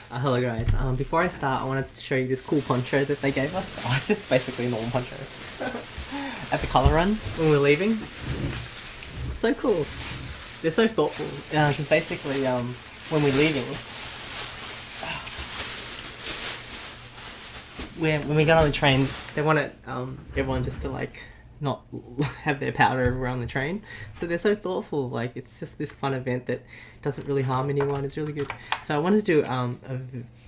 Hello guys. Before I start, I wanted to show you this cool poncho that they gave us. Oh, it's just basically a normal poncho. At the colour run when we're leaving. It's so cool. They're so thoughtful. Because basically, when we're leaving, when we get on the train, they want it, everyone just to like not have their powder everywhere on the train. So they're so thoughtful. Like it's just this fun event that doesn't really harm anyone. It's really good. So I wanted to do a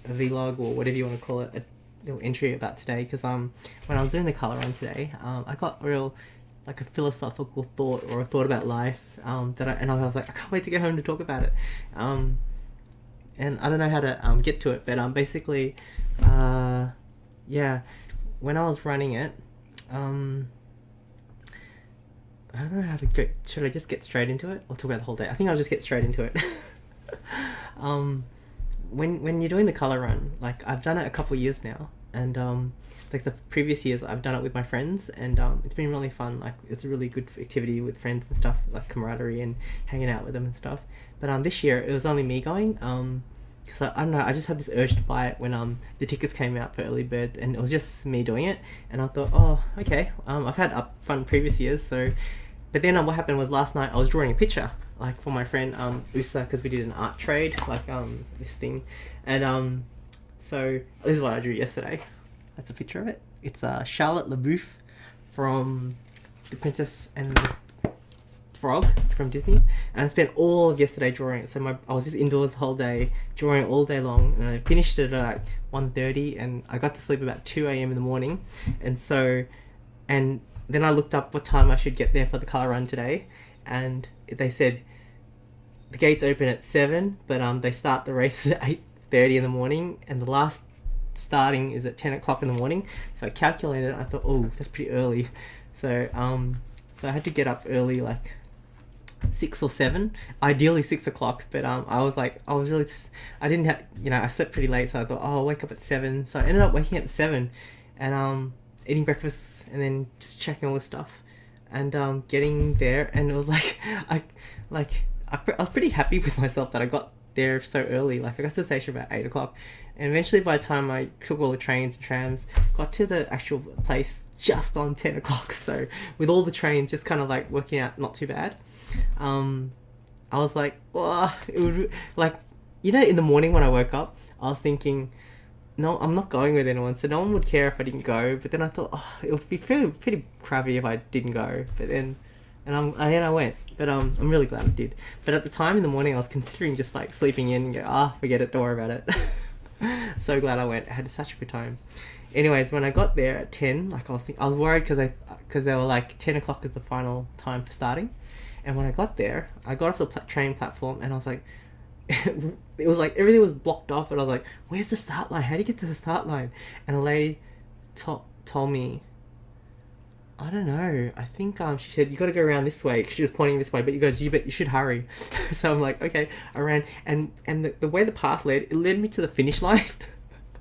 vlog or whatever you want to call it, a little entry about today because when I was doing the colour run today, I got real like a philosophical thought or a thought about life and I was like I can't wait to get home to talk about it. And I don't know how to get to it, but basically, yeah, when I was running it, I don't know how to go. Should I just get straight into it or talk about the whole day? I think I'll just get straight into it. When you're doing the colour run, like I've done it a couple of years now, and like the previous years I've done it with my friends, and it's been really fun. Like it's a really good activity with friends and stuff, like camaraderie and hanging out with them and stuff. But this year it was only me going. Because I don't know, I just had this urge to buy it when the tickets came out for early bird, and it was just me doing it, and I thought, oh, okay, I've had fun previous years, so. But then what happened was last night I was drawing a picture, like for my friend Usa, because we did an art trade, like this thing, and so this is what I drew yesterday. That's a picture of it. It's Charlotte LaBeouf from The Princess and the Frog from Disney, and I spent all of yesterday drawing it. So I was just indoors the whole day drawing it all day long, and I finished it at like 1:30, and I got to sleep about 2 a.m. in the morning, and then I looked up what time I should get there for the colour run today, and they said the gates open at 7, but they start the race at 8:30 in the morning, and the last starting is at 10 o'clock in the morning. So I calculated, I thought, oh, that's pretty early. So I had to get up early, like 6 or 7, ideally 6 o'clock, but I didn't have, I slept pretty late, so I thought, oh, I'll wake up at 7. So I ended up waking up at 7 and eating breakfast and then just checking all this stuff and getting there, and it was like I was pretty happy with myself that I got there so early. Like I got to the station about 8 o'clock, and eventually by the time I took all the trains and trams, got to the actual place just on 10 o'clock. So with all the trains just kind of like working out not too bad, I was like, oh, it would, like, in the morning when I woke up, I was thinking, no, I'm not going with anyone, so no one would care if I didn't go. But then I thought, oh, it would be pretty crappy if I didn't go. But then, I went. But I'm really glad I did. But at the time in the morning, I was considering just like sleeping in and go, forget it, don't worry about it. So glad I went. I had such a good time. Anyways, when I got there at 10, like I was worried because they were like 10 o'clock is the final time for starting. And when I got there, I got off the train platform, and I was like, it was like everything was blocked off, and I was like, where's the start line? How do you get to the start line? And a lady told me, I don't know, I think she said, you got to go around this way. She was pointing this way, but you should hurry. So I'm like, okay, I ran, and the way the path it led me to the finish line.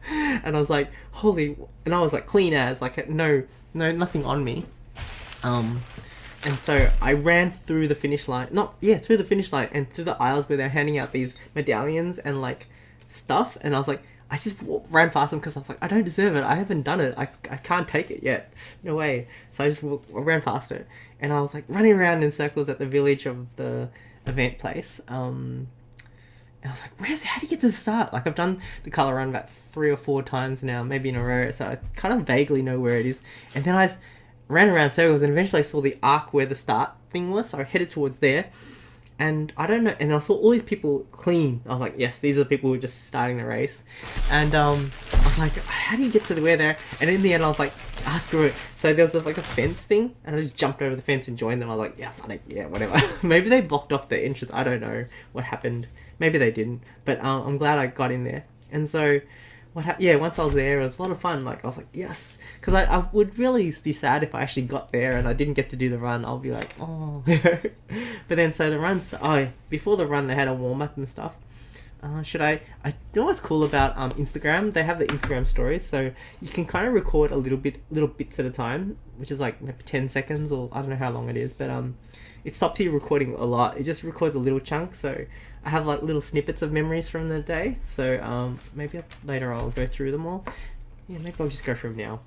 And I was like, and I was like clean as, like no nothing on me. And so I ran through the finish line, through the finish line and through the aisles where they're handing out these medallions and like stuff. And I was like, I just ran past them because I was like, I don't deserve it. I haven't done it. I can't take it yet. No way. So I just ran past it. And I was like running around in circles at the village of the event place. And I was like, how do you get to the start? Like I've done the colour run about 3 or 4 times now, maybe in a row. So I kind of vaguely know where it is. And then I ran around circles, and eventually I saw the arc where the start thing was, so I headed towards there, and I don't know, and I saw all these people clean. I was like, yes, these are the people who are just starting the race, and I was like, how do you get to where there? And in the end I was like, screw it. So there was like a fence thing, and I just jumped over the fence and joined them. I was like, yes, whatever. Maybe they blocked off the entrance, I don't know what happened, maybe they didn't, but I'm glad I got in there. And so once I was there, it was a lot of fun. Like I was like, yes, because I would really be sad if I actually got there and I didn't get to do the run. I'll be like, oh. But then so the runs, before the run they had a warm up and stuff. I know what's cool about Instagram? They have the Instagram stories, so you can kind of record little bits at a time, which is like maybe 10 seconds, or I don't know how long it is, but it stops you recording a lot. It just records a little chunk, so I have like little snippets of memories from the day. So maybe later I'll go through them all. Yeah, maybe I'll just go through them now.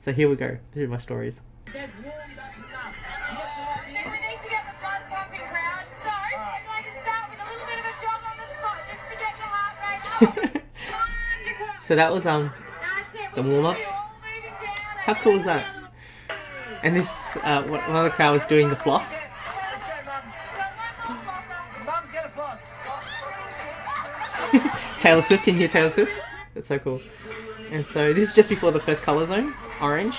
So here we go through my stories. We need to get the blood pumping crowd, so I'm going to start with a little bit of a jog on the spot just to get the heart rate up. So that was the warm-ups. How cool is that? And this one of the crowd was doing the floss. Mum's gonna floss. Taylor Swift, can you hear Taylor Swift? That's so cool. And so this is just before the first colour zone, orange.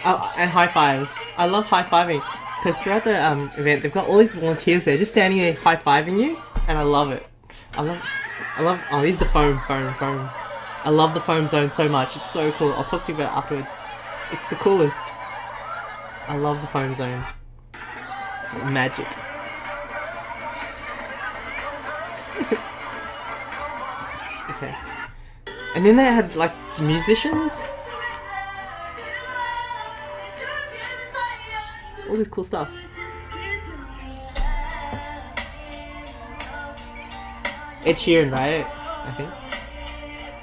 Oh, and high fives. I love high fiving because throughout the event they've got all these volunteers there just standing there high fiving you, and I love it. I love. Oh, here's the foam. I love the foam zone so much. It's so cool. I'll talk to you about it afterwards. It's the coolest. I love the foam zone. It's like magic. Okay. And then they had like musicians. All this cool stuff. Ed Sheeran, right? I think.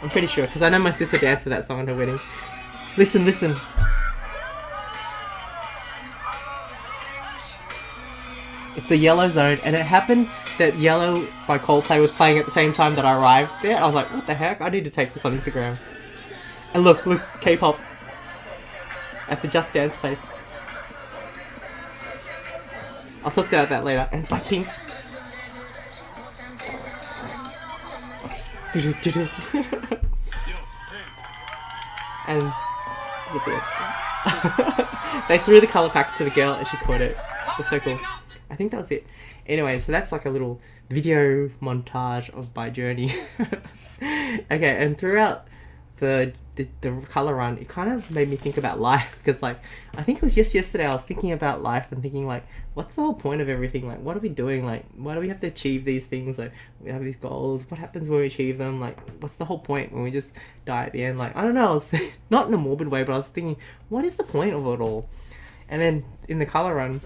I'm pretty sure, because I know my sister danced to that song at her wedding. Listen. It's the Yellow Zone, and it happened that Yellow by Coldplay was playing at the same time that I arrived there. I was like, what the heck? I need to take this on Instagram. And look, K-pop at the Just Dance place. I'll talk about that later. And Blackpink. And look at it. They threw the colour pack to the girl and she caught it. It's so cool. I think that was it. Anyway, so that's like a little video montage of my journey. Okay, and throughout the colour run, it kind of made me think about life, because like I think it was just yesterday I was thinking about life and thinking like, what's the whole point of everything? Like, what are we doing? Like, why do we have to achieve these things? Like, we have these goals. What happens when we achieve them? Like, what's the whole point when we just die at the end? Like, I don't know. I was not in a morbid way, but I was thinking, what is the point of it all? And then in the colour run,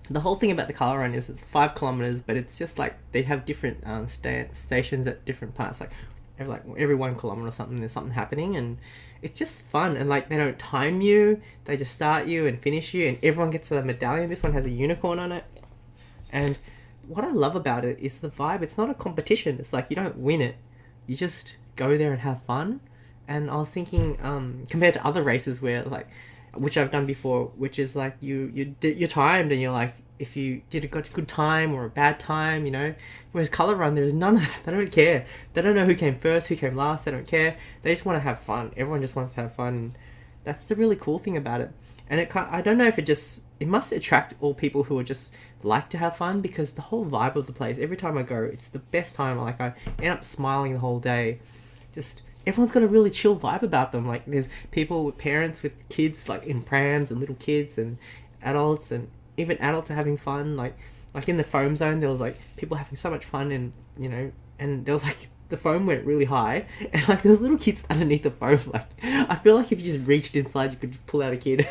the whole thing about the colour run is it's 5 kilometers, but it's just like they have different stations at different parts. Like every 1 kilometer or something, there's something happening, and it's just fun. And like they don't time you; they just start you and finish you, and everyone gets a medallion. This one has a unicorn on it, and what I love about it is the vibe. It's not a competition. It's like you don't win it; you just go there and have fun. And I was thinking, compared to other races where like, which I've done before, which is like you're timed and you're like, if you did a good time or a bad time, you know. Whereas colour run, there's none of that. They don't care. They don't know who came first, who came last. They don't care. They just want to have fun. Everyone just wants to have fun. And that's the really cool thing about it. And I don't know if it must attract all people who are just like to have fun, because the whole vibe of the place, every time I go, it's the best time. Like I end up smiling the whole day. Just everyone's got a really chill vibe about them. Like there's people with parents with kids like in prams and little kids and adults, and even adults are having fun. Like in the foam zone, there was like people having so much fun, and you know, and there was like the foam went really high, and like there was little kids underneath the foam. Like I feel like if you just reached inside, you could just pull out a kid.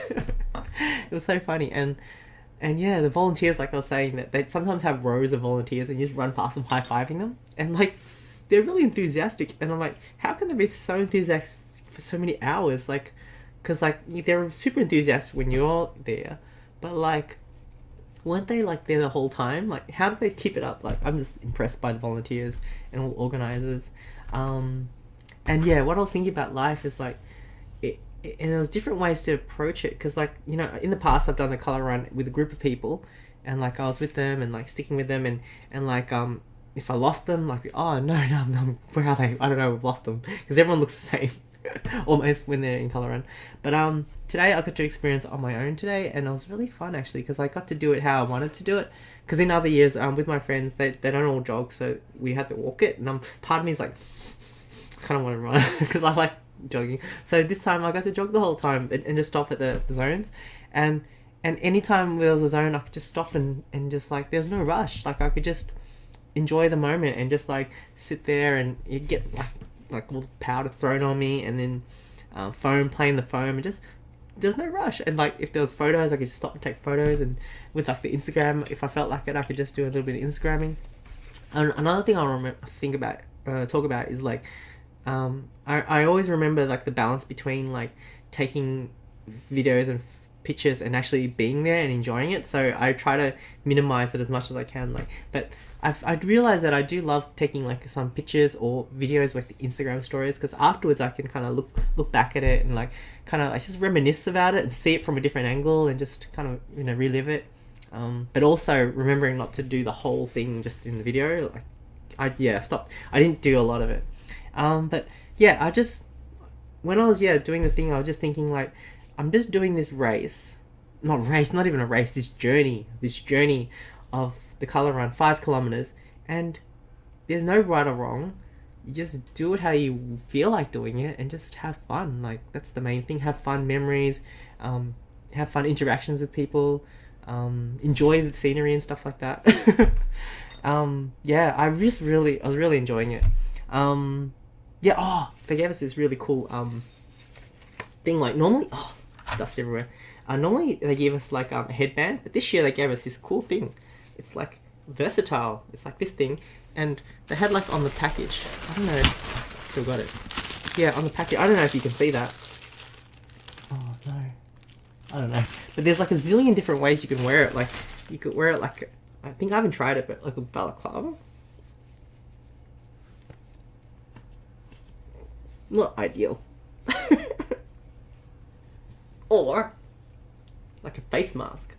It was so funny. And yeah, the volunteers, like I was saying, that they sometimes have rows of volunteers and you just run past them high-fiving them, and like they're really enthusiastic, and I'm like, how can they be so enthusiastic for so many hours? Like, because like they're super enthusiastic when you're there, but like, weren't they like there the whole time? Like, how do they keep it up? Like, I'm just impressed by the volunteers and all organizers. And yeah, what I was thinking about life is like, and there was different ways to approach it, because like, you know, in the past I've done the colour run with a group of people, and like I was with them and like sticking with them, and like if I lost them, like, oh no, where are they? I don't know, we've lost them, because everyone looks the same almost when they're in colour run. But today I got to experience it on my own today, and it was really fun actually, because I got to do it how I wanted to do it. Because in other years with my friends, they don't all jog, so we had to walk it, and part of me is like, I kind of want to run because I like jogging. So this time I got to jog the whole time and just stop at the zones, and anytime there was a zone I could just stop and just like, there's no rush. Like I could just enjoy the moment and just like sit there, and you get like all the powder thrown on me, and then foam, playing the foam, and just there's no rush. And like if there was photos, I could just stop and take photos. And with like the Instagram, if I felt like it, I could just do a little bit of Instagramming. And another thing I'll talk about is like I always remember like the balance between like taking videos and pictures and actually being there and enjoying it. So I try to minimize it as much as I can. Like, but I've realized that I do love taking like some pictures or videos with the Instagram stories, because afterwards I can kind of look back at it and like kind of like just reminisce about it and see it from a different angle and just kind of, you know, relive it. But also remembering not to do the whole thing just in the video. Like I stopped. I didn't do a lot of it. But yeah, I just, when I was doing the thing, I was just thinking like, I'm just doing this not even a race, this journey of the Colour Run, 5 kilometers, and there's no right or wrong. You just do it how you feel like doing it and just have fun. Like, that's the main thing. Have fun memories, have fun interactions with people, enjoy the scenery and stuff like that. I was really enjoying it. They gave us this really cool thing. Like, normally, dust everywhere. Normally they give us like a headband, but this year they gave us this cool thing. It's like versatile. It's like this thing, and they had like on the package. I don't know. If still got it. Yeah, on the package. I don't know if you can see that. Oh no. I don't know. But there's like a zillion different ways you can wear it. Like, you could wear it like, I think I haven't tried it, but like a balaclava. Not ideal. Or like a face mask.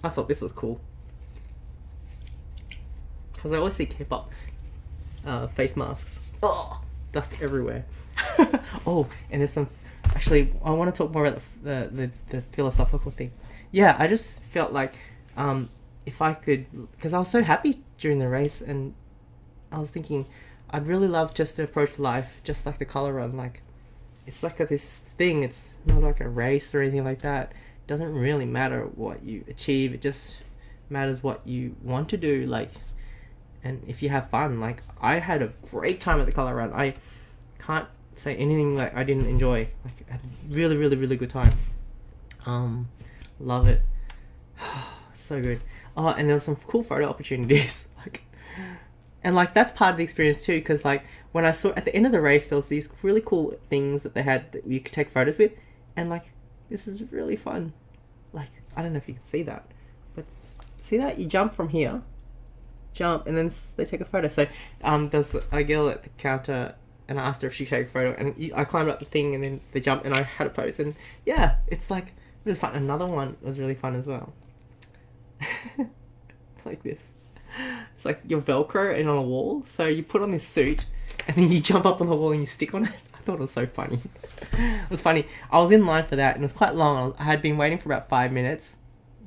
I thought this was cool, because I always see K-pop face masks. Oh, dust everywhere. Oh, and there's some. Actually, I want to talk more about the philosophical thing. Yeah, I just felt like if I could, because I was so happy during the race, and I was thinking I'd really love just to approach life just like the Colour Run. Like, it's like this thing. It's not like a race or anything like that. It doesn't really matter what you achieve. It just matters what you want to do. Like, and if you have fun. Like, I had a great time at the Colour Run. I can't say anything like I didn't enjoy. Like, I had a really, really, really good time. Love it. So good. Oh, and there were some cool photo opportunities. And like, that's part of the experience too, because like when I saw at the end of the race, there was these really cool things that they had that you could take photos with, and like, this is really fun. Like, I don't know if you can see that, but see that you jump from here, and then they take a photo. So there's a girl at the counter, and I asked her if she could take a photo, and I climbed up the thing, and then they jumped, and I had a pose, and yeah, it's like really fun. Another one was really fun as well. Like this. It's like your Velcro and on a wall. So you put on this suit and then you jump up on the wall and you stick on it. I thought it was so funny. It was funny. I was in line for that and it was quite long. I had been waiting for about 5 minutes.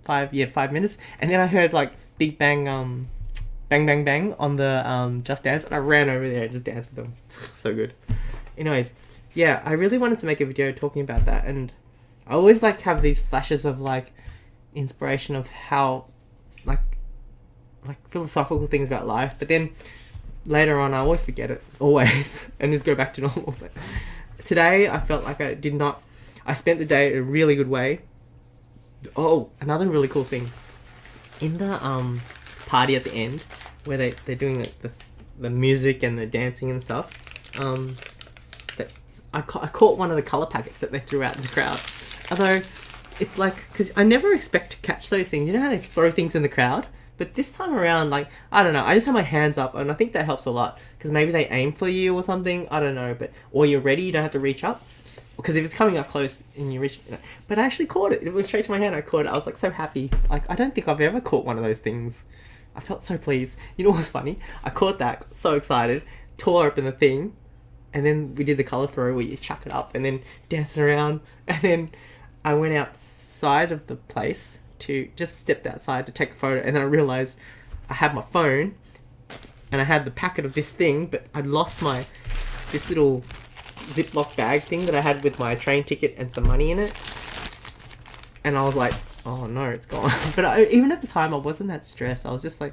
5 minutes. And then I heard like Big Bang, bang, bang, bang on the Just Dance. And I ran over there and just danced with them. So good. Anyways, yeah, I really wanted to make a video talking about that. And I always like have these flashes of like inspiration of how like philosophical things about life, but then later on I always forget it, and just go back to normal. But today I felt like I spent the day in a really good way. Oh, another really cool thing, in the party at the end where they're doing the music and the dancing and stuff, that I caught one of the colour packets that they threw out in the crowd. Although it's like, because I never expect to catch those things. You know how they throw things in the crowd? But this time around, like, I don't know, I just have my hands up, and I think that helps a lot, because maybe they aim for you or something, I don't know, or you're ready, you don't have to reach up, because if it's coming up close and you reach, but I actually caught it. It went straight to my hand. I caught it. I was like so happy. Like, I don't think I've ever caught one of those things. I felt so pleased. You know what was funny? I caught that, got so excited, tore open the thing, and then we did the colour throw where you chuck it up and then dancing around, and then I went outside of the place to just stepped outside to take a photo, and then I realized I had my phone and I had the packet of this thing, but I'd lost this little Ziploc bag thing that I had with my train ticket and some money in it, and I was like, oh no, it's gone. But even at the time I wasn't that stressed. I was just like,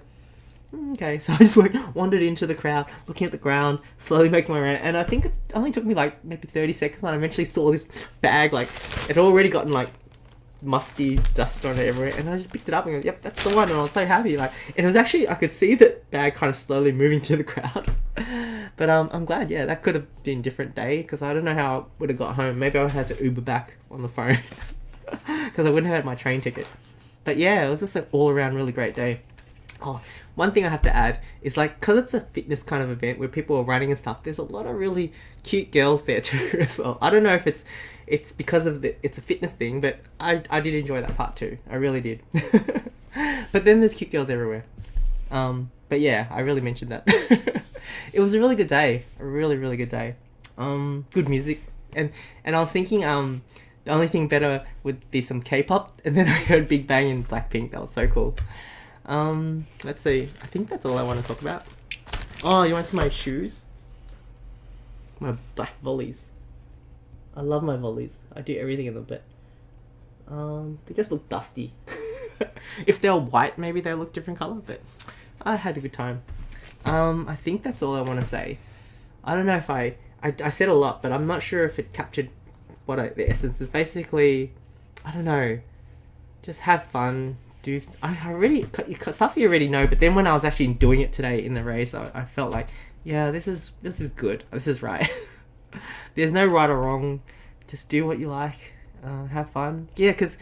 Okay, so I just wandered into the crowd, looking at the ground, slowly making my way around, and I think it only took me like maybe 30 seconds, and I eventually saw this bag, like, it had already gotten like musty dust on it everywhere, and I just picked it up and go, yep, that's the one, and I was so happy, like, and it was actually, I could see that bag kind of slowly moving through the crowd, but I'm glad, yeah, that could have been a different day, because I don't know how I would have got home. Maybe I would have had to Uber back on the phone, because I wouldn't have had my train ticket. But yeah, it was just an all-around really great day. Oh, one thing I have to add is, like, because it's a fitness kind of event where people are running and stuff, there's a lot of really cute girls there too as well. I don't know if it's because of it's a fitness thing, but I did enjoy that part too. I really did. But then there's cute girls everywhere. But yeah, I really mentioned that. It was a really good day. A really, really good day. Good music. And I was thinking, the only thing better would be some K-pop, and then I heard Big Bang and Blackpink. That was so cool. Let's see. I think that's all I want to talk about. Oh, you want to see my shoes? My black volleys. I love my volleys. I do everything in them, but they just look dusty. If they were white, maybe they look different color, but I had a good time. I think that's all I want to say. I don't know if I said a lot, but I'm not sure if it captured the essence is. Basically, I don't know, just have fun. I really stuff you already know, but then when I was actually doing it today in the race, I felt like, yeah, this is good, this is right. There's no right or wrong, just do what you like, have fun. Yeah, because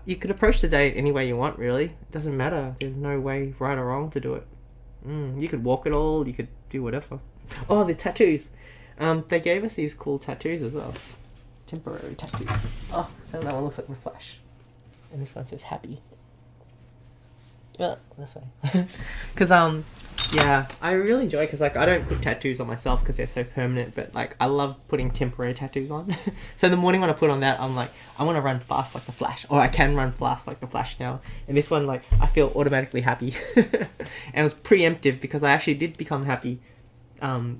you could approach the day any way you want, really. It doesn't matter, there's no way right or wrong to do it. You could walk it all, you could do whatever. Oh, the tattoos. They gave us these cool tattoos as well. Temporary tattoos. Oh, that one looks like the Flash. And this one says happy. This way. Because, yeah, I really enjoy, because, like, I don't put tattoos on myself because they're so permanent, but, like, I love putting temporary tattoos on. So in the morning when I put on that, I'm like, I want to run fast like the Flash, or I can run fast like the Flash now. And this one, like, I feel automatically happy. And it was preemptive because I actually did become happy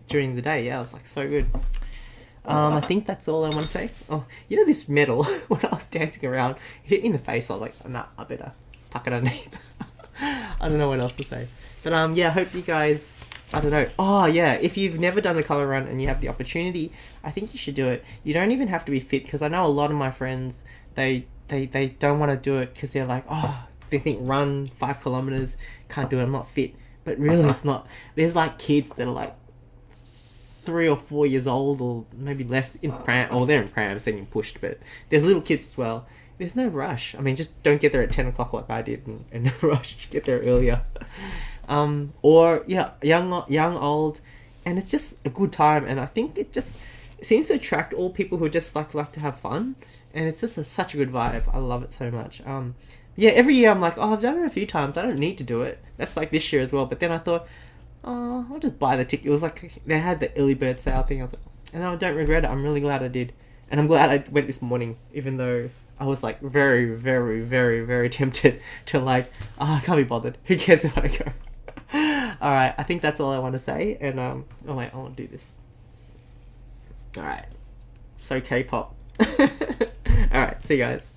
during the day. Yeah, it was, like, so good. I think that's all I want to say. Oh, you know this medal, when I was dancing around, it hit me in the face. I was like, nah, I better tuck it underneath. I don't know what else to say. But yeah, I hope you guys, I don't know. Oh yeah, if you've never done the color run and you have the opportunity, I think you should do it. You don't even have to be fit, because I know a lot of my friends, they don't want to do it because they're like, oh, they think run 5 kilometers, can't do it, I'm not fit. But really it's not. There's like kids that are like 3 or 4 years old, or maybe less, in pram, or they're in prams, they're getting pushed, but there's little kids as well. There's no rush. I mean, just don't get there at 10 o'clock like I did, and no rush, get there earlier. Or, yeah, young, old, and it's just a good time, and I think it seems to attract all people who just like to have fun, and it's just such a good vibe. I love it so much. Yeah, every year I'm like, oh, I've done it a few times, I don't need to do it. That's like this year as well, but then I thought, oh, I'll just buy the ticket. It was like, they had the early bird sale thing, I was like, and I don't regret it. I'm really glad I did, and I'm glad I went this morning, even though I was like very, very, very, very tempted to like, oh, I can't be bothered. Who cares if I go? Alright, I think that's all I want to say. And, oh wait, I want to do this. Alright. So K-pop. Alright, see you guys.